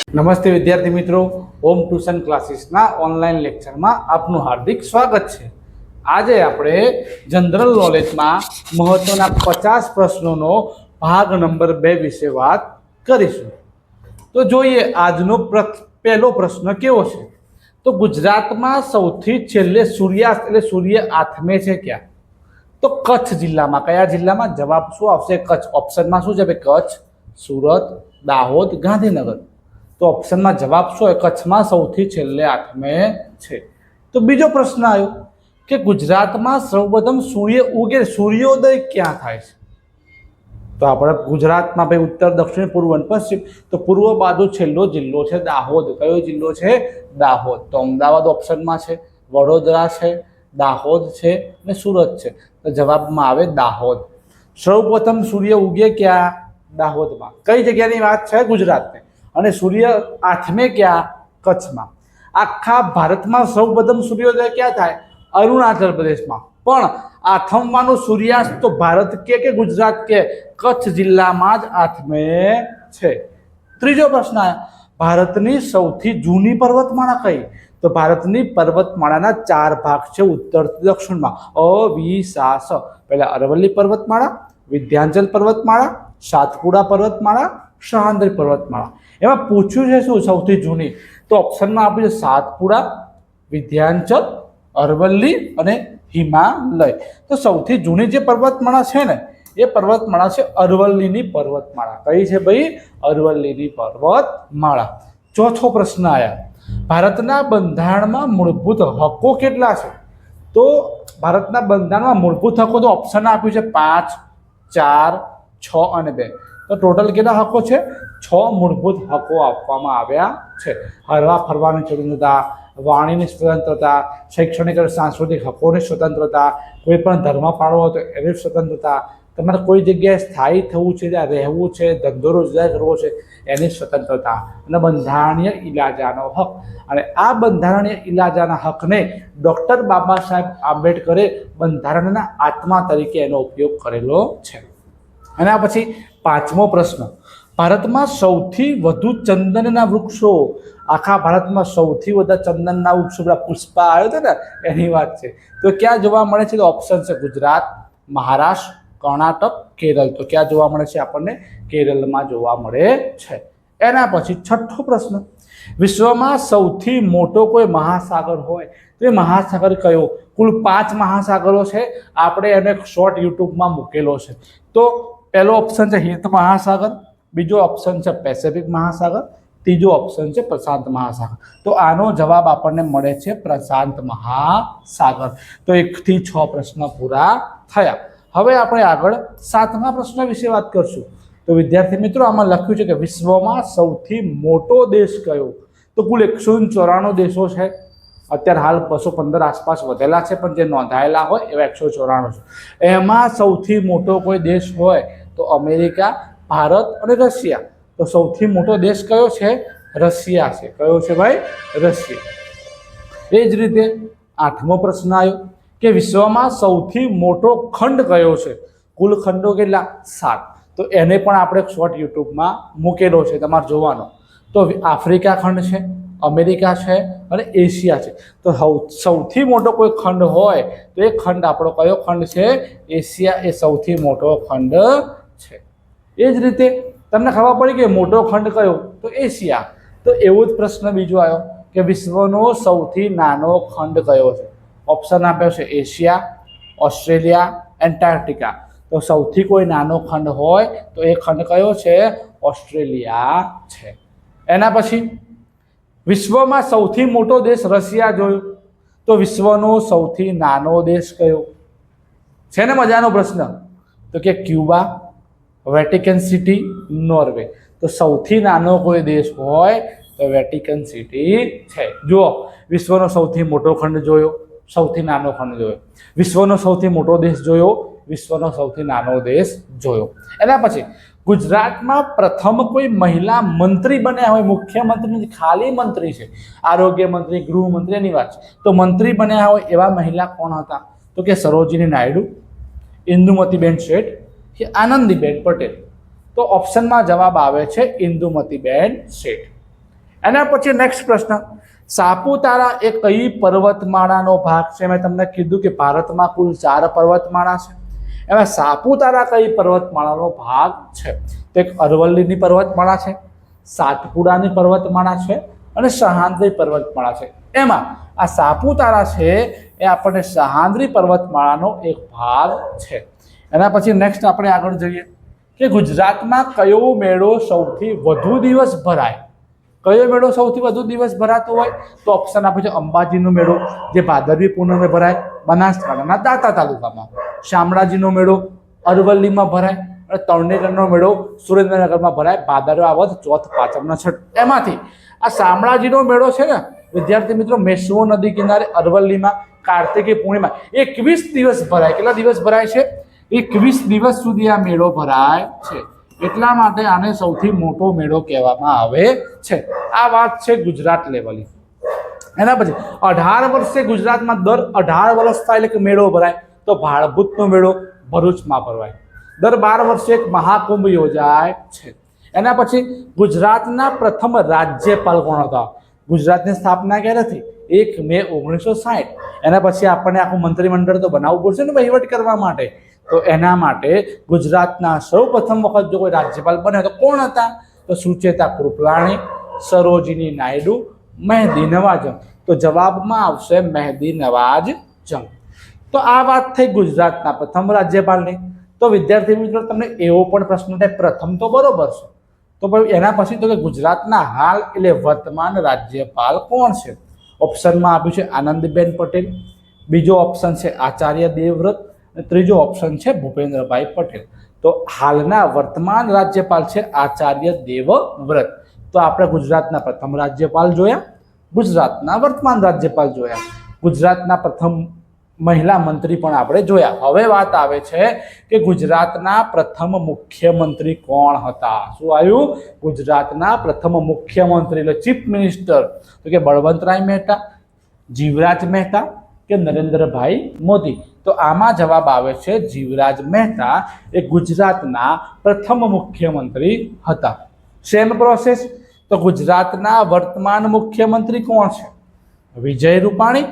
નમસ્તે વિદ્યાર્થી મિત્રો, હોમ ટ્યુશન ક્લાસીસના ઓનલાઈન લેક્ચરમાં આપનું હાર્દિક સ્વાગત છે। આજે આપણે જનરલ નોલેજમાં મહત્વના 50 પ્રશ્નોનો ભાગ નંબર 2 વિશે વાત કરીશું। તો જોઈએ આજનો પહેલો પ્રશ્ન કેવો છે। તો ગુજરાતમાં સૌથી છેલ્લે સૂર્યાસ્ત એટલે સૂર્ય આથમે છે ક્યાં? તો કચ્છ જિલ્લામાં। કયા જિલ્લામાં? જવાબ શું આવશે? કચ્છ। ઓપ્શનમાં શું છે? કચ્છ, સુરત, દાહોદ, ગાંધીનગર। તો ઓપ્શનમાં જવાબ શું હોય? કચ્છમાં સૌથી છેલ્લે આથમે છે। તો બીજો પ્રશ્ન આવ્યો કે ગુજરાતમાં સૌપ્રથમ સૂર્ય ઉગે સૂર્યોદય ક્યાં થાય છે? તો આપણે ગુજરાતમાં ભાઈ ઉત્તર, દક્ષિણ, પૂર્વ અને પશ્ચિમ। તો પૂર્વ બાજુ છેલ્લો જિલ્લો છે દાહોદ। કયો જિલ્લો છે? દાહોદ। તો અમદાવાદ ઓપ્શનમાં છે, વડોદરા છે, દાહોદ છે અને સુરત છે। તો જવાબમાં આવે દાહોદ। સૌપ્રથમ સૂર્ય ઉગે ક્યાં? દાહોદમાં। કઈ જગ્યાની વાત છે? ગુજરાતની। અને સૂર્ય આથમે ક્યાં? કચ્છમાં। આખા ભારતમાં સૌપ્રથમ સૂર્યોદય ક્યાં થાય? અરુણાચલ પ્રદેશમાં। પણ આથમવાનું સૂર્યાસ્ત તો ભારત કે ગુજરાત કે કચ્છ જિલ્લામાં જ આથમે છે। ત્રીજો પ્રશ્ન ભારતની સૌથી જૂની પર્વતમાળા કઈ? તો ભારતની પર્વતમાળાના 4 ભાગ છે ઉત્તરથી દક્ષિણમાં। અવિશાસ। પહેલા અરવલ્લી પર્વતમાળા, વિંધ્યાચલ પર્વતમાળા, સાતપુડા પર્વતમાળા, સહ્યાદ્રી પર્વતમાળા। એમાં પૂછ્યું છે શું સૌથી જૂની? તો ઓપ્શનમાં આપ્યું છે સાતપુડા, વિંધ્યાચલ, અરવલ્લી અને હિમાલય। તો સૌથી જૂની જે પર્વતમાળા છે ને એ પર્વતમાળા છે અરવલ્લીની પર્વતમાળા। કઈ છે ભાઈ? અરવલ્લીની પર્વતમાળા। ચોથો પ્રશ્ન આયા, ભારતના બંધારણમાં મૂળભૂત હકો કેટલા છે? તો ભારતના બંધારણમાં મૂળભૂત હકો તો ઓપ્શન આપ્યું છે 5, 4, 6 અને 2। તો ટોટલ કેટલા હકો છે? 6 મૂળભૂત હકો આપવામાં આવ્યા છે। હરવા ફરવાની સ્વતંત્રતા, વાણીની સ્વતંત્રતા, શૈક્ષણિક અને સાંસ્કૃતિક હકોની સ્વતંત્રતા, કોઈ પણ ધર્મ પાળવો હોય તો એની સ્વતંત્રતા, તમારે કોઈ જગ્યાએ સ્થાયી થવું છે, ત્યાં રહેવું છે, ધંધો રોજગાર કરવો છે એની સ્વતંત્રતા, અને બંધારણીય ઇલાજાનો હક। અને આ બંધારણીય ઇલાજાના હકને ડૉક્ટર બાબા સાહેબ આંબેડકરે બંધારણના આત્મા તરીકે એનો ઉપયોગ કરેલો છે। એના પછી પાંચમો પ્રશ્ન, ભારતમાં સૌથી વધુ ચંદનના વૃક્ષો, આખા ભારતમાં સૌથી વધુ ચંદનના વૃક્ષો પુષ્પા આવ્યો હતો ને એની વાત છે। તો ક્યાં જોવા મળે છે? તો ઓપ્શન છે ગુજરાત, મહારાષ્ટ્ર, કર્ણાટક, કેરળ। તો ક્યાં જોવા મળે છે? આપણને કેરળમાં જોવા મળે છે। એના પછી છઠ્ઠો પ્રશ્ન, વિશ્વમાં સૌથી મોટો કોઈ મહાસાગર હોય તો એ મહાસાગર કયો? કુલ 5 મહાસાગરો છે, આપણે એને શોર્ટ યુટ્યુબમાં મૂકેલો છે। તો પહેલો ઓપ્શન છે હિંદ મહાસાગર, બીજો ઓપ્શન છે પેસિફિક મહાસાગર, ત્રીજો ઓપ્શન છે પ્રશાંત મહાસાગર। તો આનો જવાબ આપણને મળે છે પ્રશાંત મહાસાગર। તો 1 થી 6 પ્રશ્ન પૂરા થયા। હવે આપણે આગળ 7મા પ્રશ્ન વિશે વાત કરશું। તો વિદ્યાર્થી મિત્રો આમાં લખ્યું છે કે વિશ્વમાં સૌથી મોટો દેશ કયો? તો કુલ 194 દેશો છે। અત્યારે હાલ 215 આસપાસ વધેલા છે, પણ જે નોંધાયેલા હોય એવા 194 છે। એમાં સૌથી મોટો કોઈ દેશ હોય તો અમેરિકા, ભારત અને રશિયા। તો સૌથી મોટો દેશ કયો છે? રશિયા છે। કયો છે ભાઈ? રશિયા। એ જ રીતે 8મો પ્રશ્ન આવ્યો કે વિશ્વમાં સૌથી મોટો ખંડ કયો છે? કુલ ખંડો કેટલા? 7। તો એને પણ આપણે શોર્ટ યુટ્યુબમાં મૂકેલો છે, તમારે જોવાનો। તો આફ્રિકા ખંડ છે, અમેરિકા છે અને એશિયા છે। તો સૌથી મોટો કોઈ ખંડ હોય તો એ ખંડ આપણો કયો ખંડ છે? એશિયા એ સૌથી મોટો ખંડ છે। એ જ રીતે તમને ખબર પડી કે મોટો ખંડ કયો? તો એશિયા। તો એવો જ પ્રશ્ન બીજો આવ્યો કે વિશ્વનો સૌથી નાનો ખંડ કયો છે? ઓપ્શન આપ્યો છે એશિયા, ઓસ્ટ્રેલિયા, એન્ટાર્કટિકા। તો સૌથી કોઈ નાનો ખંડ હોય તો એ ખંડ કયો છે? ઓસ્ટ્રેલિયા છે। એના પછી વિશ્વમાં સૌથી મોટો દેશ રશિયા જોયું, તો વિશ્વનો સૌથી નાનો દેશ કયો છે? ને મજાનો પ્રશ્ન। તો કે ક્યુબા, વેટિકન સિટી, નોર્વે। તો સૌથી નાનો કોઈ દેશ હોય તો વેટિકન સિટી છે। જુઓ, વિશ્વનો સૌથી મોટો ખંડ જોયો, સૌથી નાનો ખંડ જોયો, વિશ્વનો સૌથી મોટો દેશ જોયો, વિશ્વનો સૌથી નાનો દેશ જોયો। એના પછી ગુજરાતમાં પ્રથમ કોઈ મહિલા મંત્રી બન્યા હોય, મુખ્યમંત્રી ખાલી મંત્રી છે, આરોગ્ય મંત્રી, ગૃહમંત્રી એની વાત છે। તો મંત્રી બન્યા હોય એવા મહિલા કોણ હતા? તો કે સરોજિની નાયડુ, ઇન્દુમતીબેન શેઠ કે આનંદીબેન પટેલ। તો ઓપ્શનમાં જવાબ આવે છે ઇન્દુમતીબેન શેઠ। એના પછી નેક્સ્ટ પ્રશ્ન, સાપુતારા એ કઈ પર્વતમાળાનો ભાગ છે? મેં તમને કીધું કે ભારતમાં કુલ 4 પર્વતમાળા છે, એમાં સાપુતારા કઈ પર્વતમાળાનો ભાગ છે? તો એક અરવલ્લીની પર્વતમાળા છે, સાતપુડાની પર્વતમાળા છે અને સહ્યાદ્રી પર્વતમાળા છે. એમાં આ સાપુતારા છે એ આપણને સહ્યાદ્રી પર્વતમાળાનો એક ભાગ છે. એના પછી નેક્સ્ટ આપણે આગળ જોઈએ કે ગુજરાતમાં કયો મેળો સૌથી વધુ દિવસ ભરાય? કયો મેળો સૌથી વધુ દિવસ ભરાતો હોય? તો ઓપ્શન આપે છે અંબાજીનો મેળો, જે ભાદરવી પૂનમે ભરાય બનાસકાંઠાના દાંતા તાલુકામાં, શામળાજીનો મેળો અરવલ્લીમાં ભરાય અને તરણેતરનો મેળો સુરેન્દ્રનગરમાં ભરાય ભાદરવા વદ ચોથ પાંચમના છઠ. એમાંથી આ શામળાજીનો મેળો છે ને વિદ્યાર્થી મિત્રો, મેશ્વો નદી કિનારે અરવલ્લીમાં કાર્તિકી પૂર્ણિમા 21 દિવસ ભરાય. કેટલા દિવસ ભરાય છે? 21 દિવસ સુધી આ મેળો ભરાય છે. એટલા માટે આને સૌથી મોટો મેળો કહેવામાં આવે છે. આ વાત છે ગુજરાત લેવલની. એના પછી 18 વર્ષે ગુજરાતમાં દર 18 વર્ષ થાય એટલે કે મેળો ભરાય. તો ભાળભૂતનો મેળો ભરૂચમાં ભરાય. દર 12 વર્ષે એક મહાકુંભ યોજાય છે. એના પછી ગુજરાતના પ્રથમ રાજ્યપાલ કોણ હતા? ગુજરાતની સ્થાપના ક્યારે થઈ? 1 મે 1960. એના પછી આપણને આખું મંત્રીમંડળ તો બનાવવું પડશે ને વહીવટ કરવા માટે. તો એના માટે ગુજરાતના સૌ પ્રથમ વખત જો કોઈ રાજ્યપાલ બને તો કોણ હતા? તો સુચેતા કૃપલાણી, સરોજિની નાયડુ, મહેદી નવાઝ. તો જવાબમાં આવશે મહેદી નવાઝ જંગ. તો આ વાત થઈ ગુજરાતના પ્રથમ રાજ્યપાલની. તો વિદ્યાર્થી મિત્રો તમને એવો પણ પ્રશ્ન થાય, પ્રથમ તો બરોબર છે, તો ભાઈ એના પછી તો કે ગુજરાતના હાલ એટલે વર્તમાન રાજ્યપાલ કોણ છે? ઓપ્શનમાં આપ્યું છે આનંદીબેન પટેલ, બીજો ઓપ્શન છે આચાર્ય દેવવ્રત, ત્રીજો ઓપ્શન છે ભૂપેન્દ્રભાઈ પટેલ. તો હાલના વર્તમાન રાજ્યપાલ છે આચાર્ય દેવવ્રત. તો આપણે ગુજરાતના પ્રથમ રાજ્યપાલ જોયા, ગુજરાતના વર્તમાન રાજ્યપાલ જોયા, ગુજરાતના પ્રથમ મહિલા મંત્રી પણ આપણે જોયા. હવે વાત આવે છે કે ગુજરાતના પ્રથમ મુખ્યમંત્રી કોણ હતા? શું આવ્યું? ગુજરાતના પ્રથમ મુખ્યમંત્રી એટલે ચીફ મિનિસ્ટર. તો કે બળવંતરાય મહેતા, જીવરાજ મહેતા કે નરેન્દ્રભાઈ મોદી? તો આમાં જવાબ આવે છે જીવરાજ મહેતા એ ગુજરાતના પ્રથમ મુખ્યમંત્રી હતા. Same process. તો ગુજરાતના વર્તમાન મુખ્યમંત્રી કોણ છે? વિજય રૂપાણી,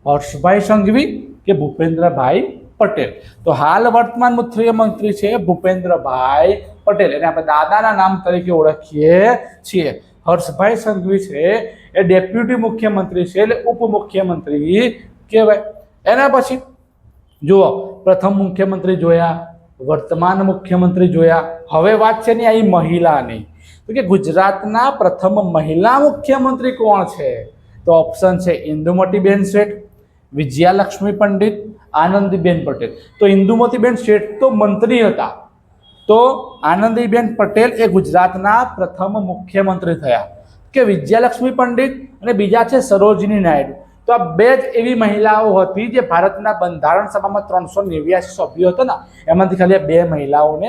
હર્ષભાઈ સંઘવી કે ભૂપેન્દ્રભાઈ પટેલ? તો હાલ વર્તમાન મુખ્યમંત્રી છે ભૂપેન્દ્રભાઈ પટેલ. એને આપણે દાદાના નામ તરીકે ઓળખીએ છીએ. હર્ષભાઈ સંઘવી છે એ ડેપ્યુટી મુખ્યમંત્રી છે એટલે ઉપમુખ્યમંત્રી કહેવાય. એના પછી જુઓ, પ્રથમ મુખ્યમંત્રી જોયા, વર્તમાન મુખ્યમંત્રી જોયા. હવે વાત છે ને અહીં મહિલાની. તો કે ગુજરાતના પ્રથમ મહિલા મુખ્યમંત્રી કોણ છે? તો ઓપ્શન છે ઇન્દુમતીબેન શેઠ, વિજયાલક્ષ્મી પંડિત, આનંદીબેન પટેલ. તો ઇન્દુમતીબેન શેઠ તો મંત્રી હતા, તો આનંદીબેન પટેલ એ ગુજરાતના પ્રથમ મુખ્યમંત્રી થયા. કે વિજયાલક્ષ્મી પંડિત અને બીજા છે સરોજિની નાયડુ. તો આ બે જ એવી મહિલાઓ હતી જે ભારતના બંધારણ સભામાં 389 સભ્યો હતા ને એમાંથી ખાલી 2 મહિલાઓને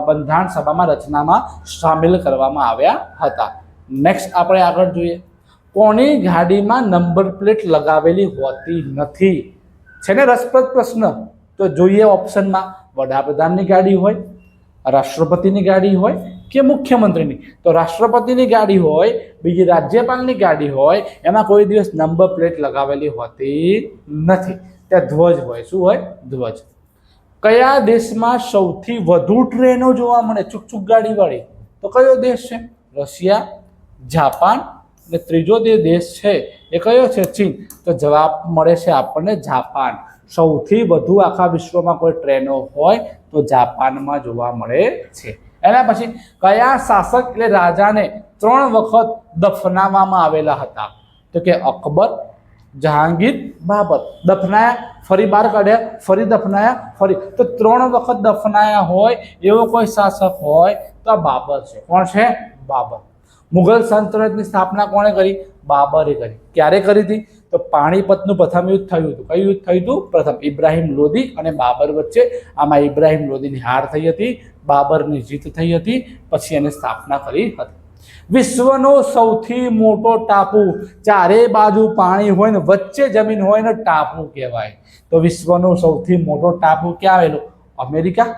બંધારણ સભામાં રચનામાં સામેલ કરવામાં આવ્યા હતા. નેક્સ્ટ આપણે આગળ જોઈએ, કોની ગાડીમાં નંબર પ્લેટ લગાવેલી હોતી નથી? છે ને રસપ્રદ પ્રશ્ન. તો જોઈએ ઓપ્શનમાં, વડાપ્રધાનની ગાડી હોય, રાષ્ટ્રપતિની ગાડી હોય કે મુખ્યમંત્રીની? તો રાષ્ટ્રપતિની ગાડી હોય, બીજી રાજ્યપાલની ગાડી હોય, એમાં કોઈ દિવસ નંબર પ્લેટ લગાવેલી હોતી નથી. ત્યાં ધ્વજ હોય. શું હોય? ધ્વજ. કયા દેશમાં સૌથી વધુ ટ્રેનો જોવા મળે ચૂક ગાડીવાળી? તો કયો દેશ છે? રશિયા, જાપાન અને ત્રીજો જે દેશ છે એ કયો છે? ચીન. તો જવાબ મળે છે આપણને જાપાન. સૌથી વધુ આખા વિશ્વમાં કોઈ ટ્રેનો હોય તો જાપાનમાં જોવા મળે છે. એના પછી કયા શાસક એટલે રાજાને 3 વખત દફનાવવામાં આવેલા હતા? તો કે અકબર, જહાંગીર, બાબર. દફનાયા, ફરી બહાર કાઢ્યા, ફરી દફનાયા, ફરી. તો 3 વખત દફનાયા હોય એવો કોઈ શાસક હોય તો આ બાબર છે. કોણ છે? બાબર. મુઘલ સલ્તનતની સ્થાપના કોણે કરી? બાબરે કરી. ક્યારે કરી હતી? તો પાણીપતનું પ્રથમ યુદ્ધ થયું હતું. કયું યુદ્ધ થયું હતું? પ્રથમ. ઇબ્રાહિમ લોદી અને બાબર વચ્ચે. આમાં ઇબ્રાહિમ લોદીની હાર થઈ હતી, બાબરની જીત થઈ હતી, પછી એને સ્થાપના કરી હતી. વિશ્વનો સૌથી મોટો ટાપુ, ચારે બાજુ પાણી હોય ને વચ્ચે જમીન હોય ને ટાપુ કહેવાય. તો વિશ્વનો સૌથી મોટો ટાપુ ક્યાં આવેલો? અમેરિકા,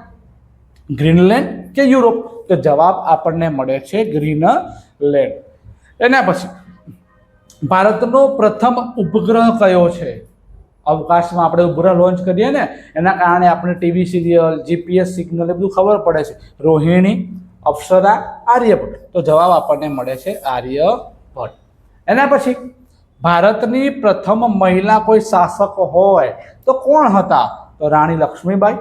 ગ્રીનલેન્ડ કે યુરોપ? તો જવાબ આપણને મળે છે ગ્રીનલેન્ડ. એના પછી ભારતનો પ્રથમ ઉપગ્રહ કયો છે? અવકાશમાં આપણે ઉપગ્રહ લોન્ચ કરીએ ને એના કારણે આપણે ટીવી સિરિયલ, જીપીએસ સિગ્નલ એ બધું ખબર પડે છે. રોહિણી, અપ્સરા, આર્યભટ્ટ. તો જવાબ આપણને મળે છે આર્યભટ્ટ. એના પછી ભારતની પ્રથમ મહિલા કોઈ શાસક હોય તો કોણ હતા? તો રાણી લક્ષ્મીબાઈ,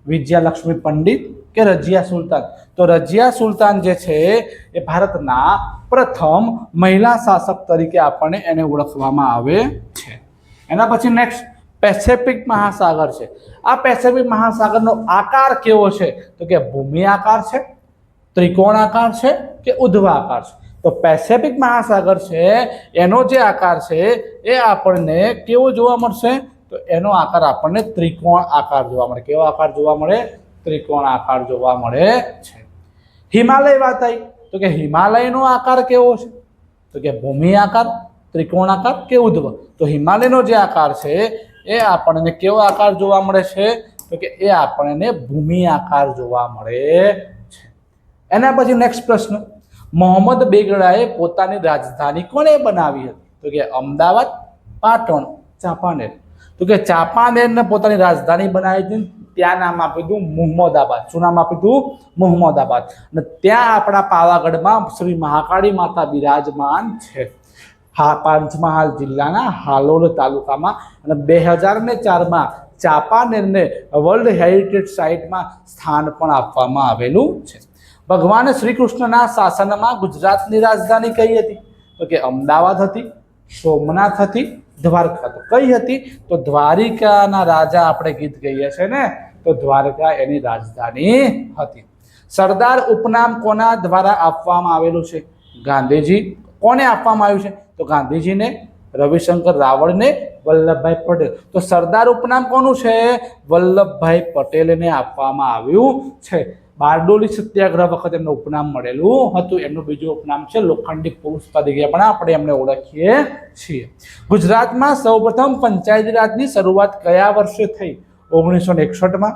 વિજયાલક્ષ્મી પંડિત કે રજિયા સુલતાન. તો રજિયા સુલતાન જે છે એ ભારતના પ્રથમ મહિલા શાસક તરીકે આપણને એને ઓળખવામાં આવે છે. એના પછી નેક્સ્ટ પેસેફિક મહાસાગર છે. આ પેસેફિક મહાસાગરનો આકાર કેવો છે? તો કે ભૂમિ આકાર છે, ત્રિકોણાકાર છે કે ઉધ્વાકાર છે? તો પેસેફિક મહાસાગર છે એનો જે આકાર છે એ આપણને કેવો જોવા મળશે? તો એનો આકાર આપણને ત્રિકોણ આકાર જોવા મળે. કેવો આકાર જોવા મળે? ત્રિકોણ આકાર જોવા મળે છે. હિમાલય વાત આવી તો કે હિમાલયનો આકાર કેવો છે? તો કે ભૂમિ આકાર, ત્રિકોણ આકાર કે ઉધ્વ? તો હિમાલયનો જે આકાર છે એ આપણને કેવો આકાર જોવા મળે છે? તો કે એ આપણને ભૂમિ આકાર જોવા મળે છે. એના પછી નેક્સ્ટ પ્રશ્ન, મોહમ્મદ બેગડાએ પોતાની રાજધાની કોને બનાવી હતી? તો કે અમદાવાદ, પાટણ, ચાંપાનેર. તો કે ચાંપાનેરને પોતાની રાજધાની બનાવી હતી. ત્યાં નામ આપ્યું હતું મુહમ્મદાબાદ. શું નામ આપ્યું હતું? મુહમ્મદાબાદ. અને ત્યાં આપણા પાવાગઢમાં શ્રી મહાકાળી માતા બિરાજમાન છે. હા, પંચમહાલ જિલ્લાના હાલોલ તાલુકામાં. અને 2004માં ચાંપાનેરને વર્લ્ડ હેરિટેજ સાઇટમાં સ્થાન પણ આપવામાં આવેલું છે. ભગવાન શ્રી કૃષ્ણના શાસનમાં ગુજરાતની રાજધાની કઈ હતી? તો કે અમદાવાદ હતી, સોમનાથ હતી, દ્વારકા. તો કઈ હતી? તો દ્વારિકાના રાજા આપણે ગીત કહીએ છીએ ને, તો દ્વારકા એની રાજધાની હતી. સરદાર ઉપનામ કોના દ્વારા આપવામાં આવેલું છે? ગાંધીજી. કોને આપવામાં આવ્યું છે? તો ગાંધીજીને, રવિશંકર રાવળને, વલ્લભભાઈ પટેલ. તો સરદાર ઉપનામ કોનું છે? વલ્લભભાઈ પટેલને આપવામાં આવ્યું છે. બારડોલી સત્યાગ્રહ વખતે એમનું ઉપનામ મળેલું હતું. એમનું બીજું ઉપનામ છે લોખંડી પુરુષ તરીકે પણ આપણે એમને ઓળખીએ છીએ. ગુજરાતમાં સૌપ્રથમ પંચાયતી રાજની શરૂઆત કયા વર્ષે થઈ? 1961માં,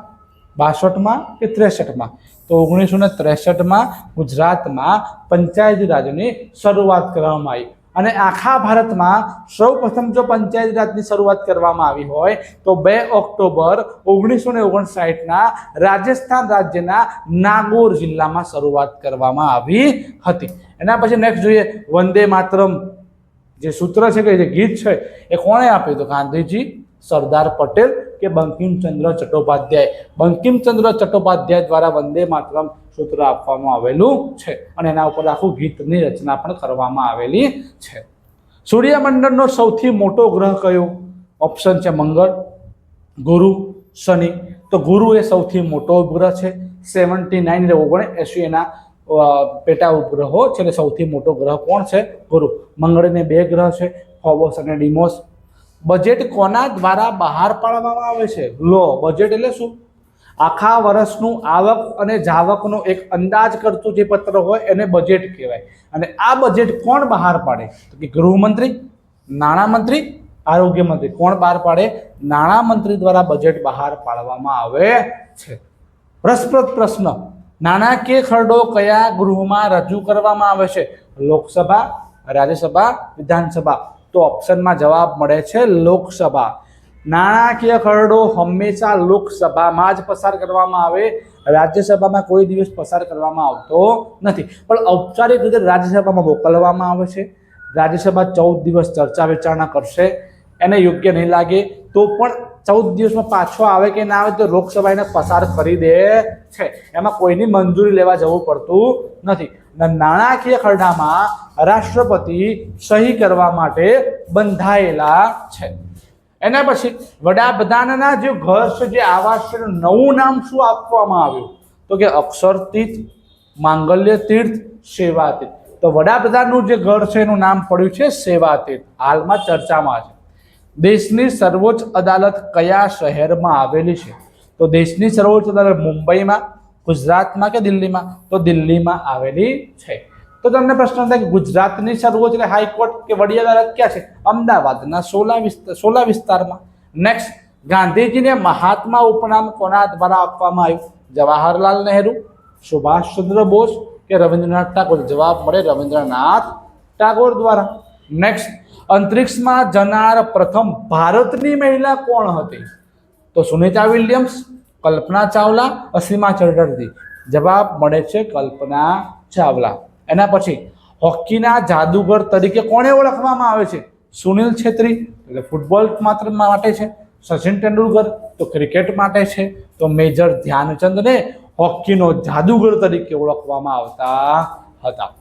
62માં કે 63માં? તો 1963માં ગુજરાતમાં પંચાયતી રાજની શરૂઆત કરવામાં આવી. અને આખા ભારતમાં સૌપ્રથમ જો પંચાયતી રાજની શરૂઆત કરવામાં આવી હોય તો 2 ઓક્ટોબર 1959ના રાજસ્થાન રાજ્યના નાગોર જિલ્લામાં શરૂઆત કરવામાં આવી હતી. એના પછી નેક્સ્ટ જોઈએ, વંદે માતરમ જે સૂત્ર છે કે જે ગીત છે એ કોણે આપ્યું? તો ગાંધીજી, સરદાર પટેલ કે બંકિમચંદ્ર ચટ્ટોપાધ્યાય? બંકિમચંદ્ર ચટ્ટોપાધ્યાય દ્વારા વંદે માતરમ સૂત્ર આપવામાં આવેલું છે. અને એના ઉપર આખું ગીતની રચના પણ કરવામાં આવેલી છે. સૂર્યમંડળનો સૌથી મોટો ગ્રહ કયો? ઓપ્શન છે મંગળ, ગુરુ, શનિ. તો ગુરુ એ સૌથી મોટો ઉપગ્રહ છે. 79 એના પેટા ઉપગ્રહો છે. એટલે સૌથી મોટો ગ્રહ કોણ છે? ગુરુ. મંગળને 2 ગ્રહ છે, ફોબોસ અને ડીમોસ. બજેટ કોના દ્વારા બહાર પાડવામાં આવે છે? લો. બજેટ એટલે શું? આખા વર્ષનું આવક અને જાવકનો એક અંદાજ કરતું જે પત્ર હોય એને બજેટ કહેવાય. અને આ બજેટ કોણ બહાર પાડે? તો કે ગૃહમંત્રી, નાણામંત્રી, આરોગ્ય મંત્રી. કોણ બહાર પાડે? નાણામંત્રી દ્વારા બજેટ બહાર પાડવામાં આવે છે. રસપ્રદ પ્રશ્ન, નાણાકીય ખરડો કયા ગૃહમાં રજૂ કરવામાં આવે છે? લોકસભા, રાજ્યસભા, વિધાનસભા? તો ઓપ્શનમાં જવાબ મળે છે લોકસભા. નાણાકીય ખરડો હંમેશા લોકસભામાં જ પસાર કરવામાં આવે. રાજ્યસભામાં કોઈ દિવસ પસાર કરવામાં આવતો નથી. પણ ઔપચારિક રીતે રાજ્યસભામાં મોકલવામાં આવે છે. રાજ્યસભા 14 દિવસ ચર્ચા વિચારણા કરશે. એને યોગ્ય નહીં લાગે તો પણ 14 દિવસમાં પાછો આવે કે ના આવે તો લોકસભા એને પસાર કરી દે છે. એમાં કોઈની મંજૂરી લેવા જવું પડતું નથી. નાણાકીય ખરડામાં રાષ્ટ્રપતિ સહી કરવા માટે બંધાયેલા છે. એના પછી વડાપ્રધાનના જે ઘર છે, જે આવાસ છે, નવું નામ શું આપવામાં આવ્યું? તો કે અક્ષર તીર્થ, માંગલ્ય તીર્થ, સેવા તીર્થ. તો વડાપ્રધાનનું જે ઘર છે એનું નામ પડ્યું છે સેવા તીર્થ. હાલમાં ચર્ચામાં છે. દેશની સર્વોચ્ચ અદાલત કયા શહેરમાં આવેલી છે? તો દેશની સર્વોચ્ચ અદાલત મુંબઈમાં, ગુજરાતમાં કે દિલ્હીમાં? તો દિલ્હીમાં આવેલી છે. તો તમને પ્રશ્ન થાય કે ગુજરાતની સર્વોચ્ચ એટલે હાઈકોર્ટ કે વડી અદાલત ક્યાં છે? અમદાવાદના સોલા વિસ્તારમાં. નેક્સ્ટ, ગાંધીજીને મહાત્મા ઉપનામ કોના દ્વારા આપવામાં આવ્યું? જવાહરલાલ નહેરુ, સુભાષચંદ્ર બોઝ કે રવિન્દ્રનાથ ટાગોર? જવાબ મળે રવિન્દ્રનાથ ટાગોર દ્વારા. નેક્સ્ટ, અંતરિક્ષમાં જનાર પ્રથમ ભારતની મહિલા કોણ હતી? તો સુનિતા વિલિયમ્સ, કલ્પના ચાવલા, અસીમા ચેટર્જી. જવાબ મળે છે કલ્પના ચાવલા. એના પછી હોકીના જાદુગર તરીકે કોને ઓળખવામાં આવે છે? સુનિલ છેત્રી, એટલે ફૂટબોલ માત્ર માટે છે. સચિન તેંડુલકર તો ક્રિકેટ માટે છે. તો મેજર ધ્યાનચંદને હોકીનો જાદુગર તરીકે ઓળખવામાં આવતા હતા.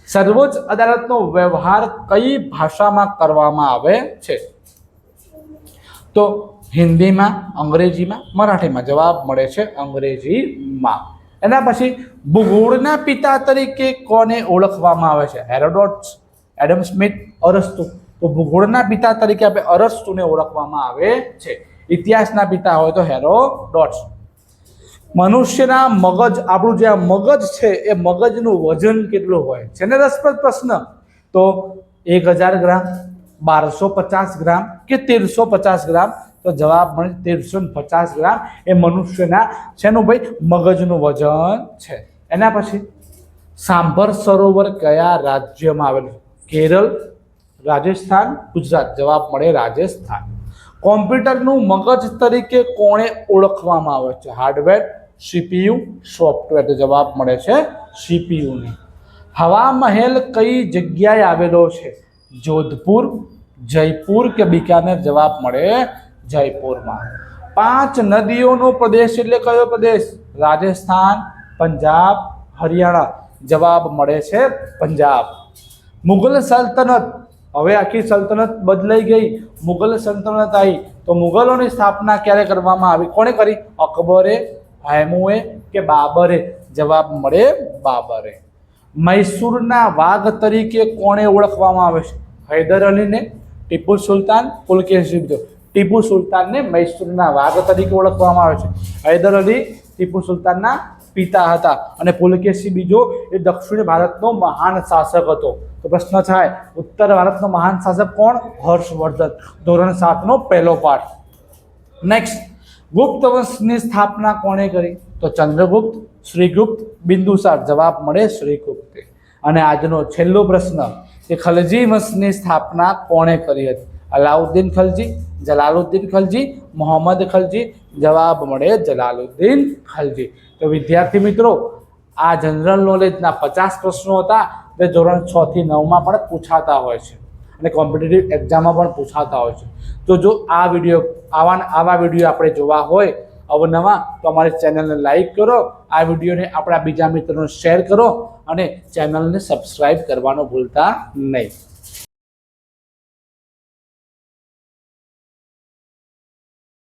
સર્વોચ્ચ અદાલતનો વ્યવહાર કઈ ભાષામાં કરવામાં આવે છે? તો હિન્દીમાં, અંગ્રેજીમાં, મરાઠીમાં. જવાબ મળે છે અંગ્રેજીમાં. એના પછી ભૂગોળના પિતા તરીકે કોને ઓળખવામાં આવે છે? હેરોડોટ્સ, એડમ સ્મિથ, અરસ્તુ. તો ભૂગોળના પિતા તરીકે આપણે અરસ્તુને ઓળખવામાં આવે છે. ઇતિહાસના પિતા હોય તો હેરોડોટ્સ. મનુષ્યના મગજ, આપણું જે આ મગજ છે એ મગજનું વજન કેટલું હોય છે ને? રસપ્રદ પ્રશ્ન. તો 1000 ગ્રામ, 1250 ગ્રામ કે 1350 ગ્રામ? તો જવાબ મળે 1350 ગ્રામ. એ મનુષ્યના શેનું ભાઈ? મગજનું વજન છે. એના પછી સાંભર સરોવર કયા રાજ્યમાં આવેલું? કેરળ, રાજસ્થાન, ગુજરાત. જવાબ મળે રાજસ્થાન. કોમ્પ્યુટરનું મગજ તરીકે કોણે ઓળખવામાં આવે છે? Hardware, CPU, software. તો જવાબ મળે છે સીપીયુને. હવા મહેલ કઈ જગ્યાએ આવેલો છે? જોધપુર, જયપુર કે બિકાનેર? જવાબ મળે જયપુરમાં. 5 નદીઓનો પ્રદેશ એટલે કયો પ્રદેશ? રાજસ્થાન, પંજાબ, હરિયાણા. જવાબ મળે છે પંજાબ. મુગલ સલ્તનત, હવે આખી સલ્તનત બદલાઈ ગઈ, મુગલ સલ્તનત આવી. તો મુગલોની સ્થાપના ક્યારે કરવામાં આવી? કોણે કરી? અકબરે, હૈમુએ કે બાબરે? જવાબ મળે બાબરે. મૈસૂરના વાઘ તરીકે કોણે ઓળખવામાં આવે છે? હૈદર અલીને, ટીપુ સુલતાન, પુલકેશી બીજો. ટીપુ સુલતાનને મૈસૂરના વાઘ તરીકે ઓળખવામાં આવે છે. હૈદર અલી ટીપુ સુલતાનના પિતા હતા અને પુલકેશી બીજો એ દક્ષિણ ભારતનો મહાન શાસક હતો. તો પ્રશ્ન થાય, ઉત્તર ભારતનો મહાન શાસક કોણ? હર્ષવર્ધન. ધોરણ 7નો પહેલો પાઠ. નેક્સ્ટ, ગુપ્ત વંશની સ્થાપના કોણે કરી? તો ચંદ્રગુપ્ત, શ્રીગુપ્ત, બિંદુસાર. જવાબ મળે શ્રીગુપ્તે. અને આજનો છેલ્લો પ્રશ્ન, કે ખલજી વંશની સ્થાપના કોણે કરી હતી? અલાઉદ્દીન ખલજી, જલાલુદ્દીન ખલજી, મોહમ્મદ ખલજી. જવાબ મળે જલાલુદ્દીન ખલજી. તો વિદ્યાર્થી મિત્રો, આ જનરલ નોલેજના 50 પ્રશ્નો હતા જે ધોરણ 6 થી 9માં પણ પૂછાતા હોય છે અને કોમ્પિટિટિવ એક્ઝામમાં પણ પૂછાતા હોય છે. તો જો આ વિડીયો આવા વિડીયો આપણે જોવા હોય અવનવા, તો અમારી ચેનલને લાઈક કરો, આ વિડીયોને આપણા બીજા મિત્રોને શેર કરો અને ચેનલને સબસ્ક્રાઈબ કરવાનું ભૂલતા નહીં.